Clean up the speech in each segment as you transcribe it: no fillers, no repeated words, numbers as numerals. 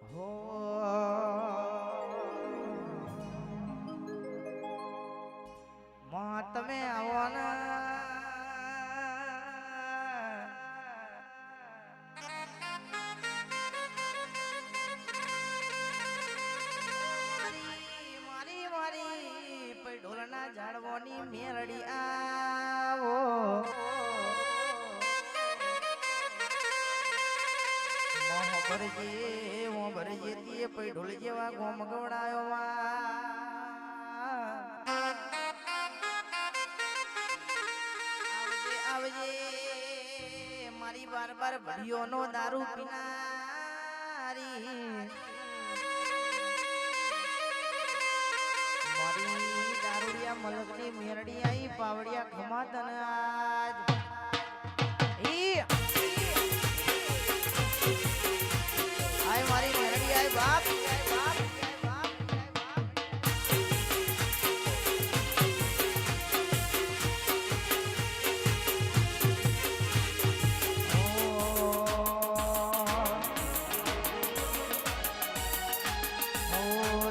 હો માં તમે આવો ને મારી મારી પૈઢોલના ઝાડવાની મેરડી આવો ભરજે તે પૈઢોલ જેવા ગોમ ગવડાયો આવજે મારી બાર બાર ભડિયોનો દારૂ પીનારી મારી દારૂડિયા મલકની મેરડી આઈ પાવડિયા ખમા તને આજ આય મારી મેરડી આય બાપ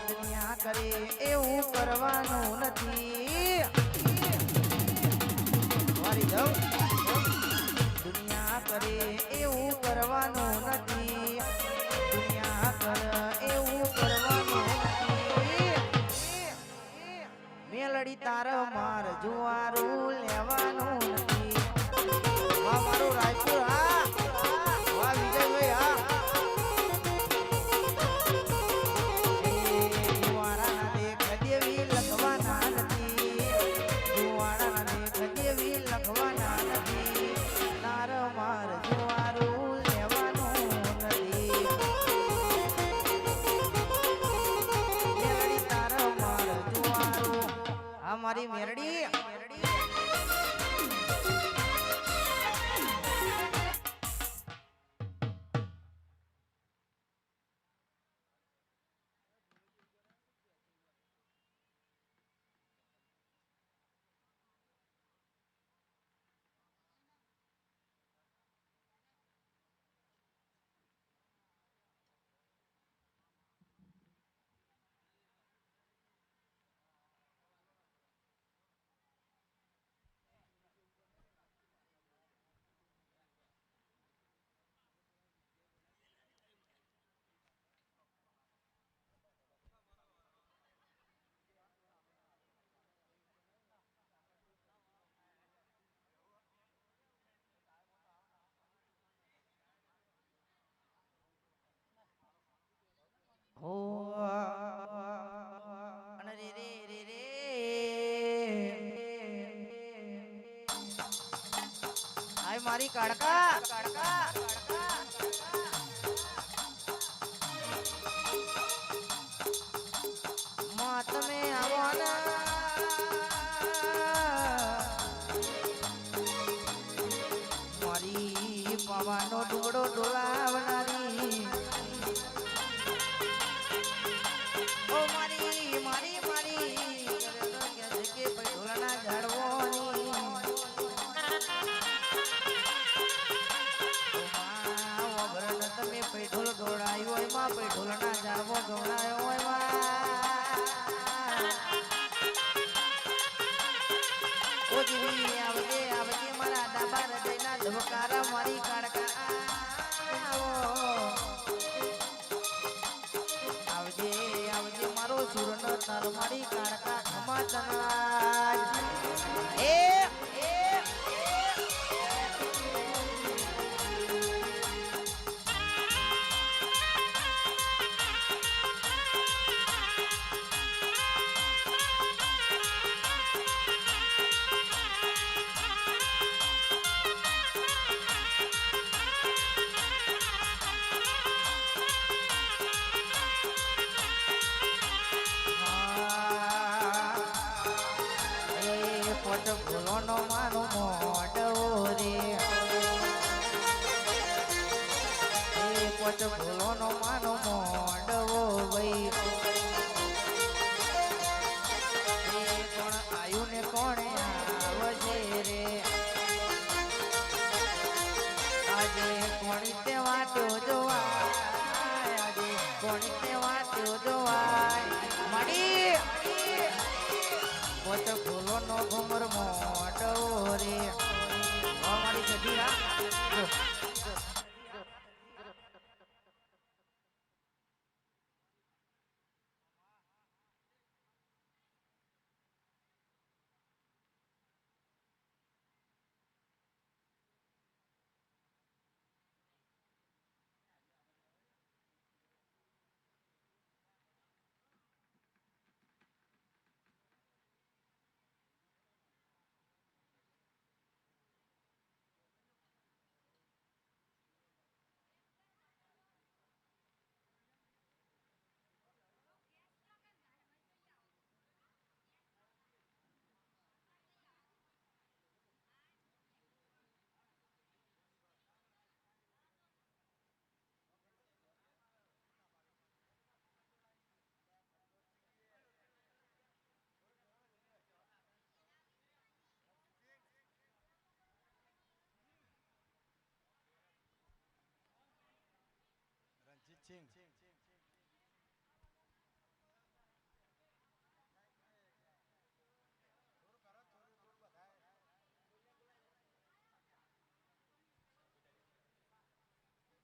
દુનિયા કરે એવું કરવાનું નથી મારી જાઉં દુનિયા કરે એવું કરવાનું નથી એવું કરવાનું મેલડી તાર માર જુવારું લેવાનું નથી વાહ મારું રાજપુર હા વાહ વિજયભાઈ હા જુવાળાના દેખ દેવી લખવાના નથી જુવાળાના દેખ દેવી લખવાના નથી તાર માર જુવારું મારી મેરડી હો અને રે રે રે રે આય મારી કાડકા માં તમે આવો ને મારી પવાનો ડુંગળો ડોલાવનારી ઓ મારી મારી મારી કે પૈઢોલના ઝાડવાની તમે પૈઢોલ ગવડાયો હોય માં પૈઢોલના ઝાડવો ગવડાયો હોય ઓ જીવી આવજે આવજે મારા ડાબા હૃદયના ધબકારા મારી કાડકા આવજે આવજે મારો સુરનો તર મારી કાડકા ખમા તનાજ એ ભૂલોનો મારો મોઢવો રે પોચ ભૂલોનો મારો મોઢવો ભાઈ કોણ આયુ ને કોણે આવજે રે આજે કોણી તે વાટો જોવા આજે માણિકને વાંચ્યો જોવાય મળી પોતે ફૂલો નો ઘુમર મોટો રે મારી સજીરા Ching.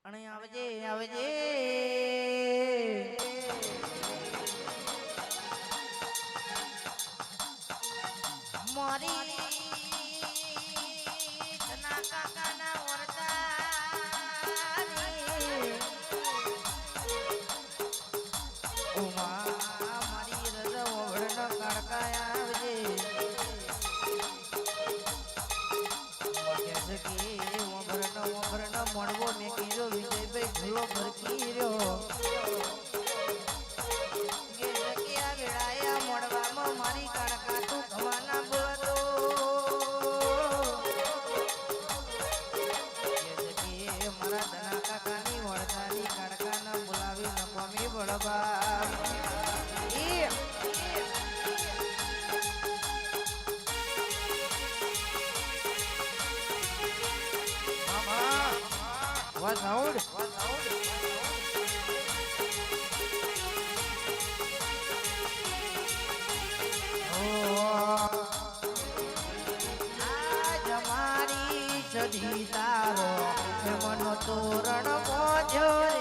અને આવજે આવજે મારી તના કાકાના ઓરતા મારી રજા ઓગળનો કાળકા આવજે ઓભરનો મળવો મેં કીધો વિજયભાઈ ભૂલો ભરકી રહ્યો વેળાયા મળવામાં મારી કાળકા તું ખવાના બોલતો મારા ધના કાકાની વળતાની કાળકાના બોલાવી નપમી બળબા What sound? આજ મારી સધી તારો મનો તોરણ પહોંચ્યો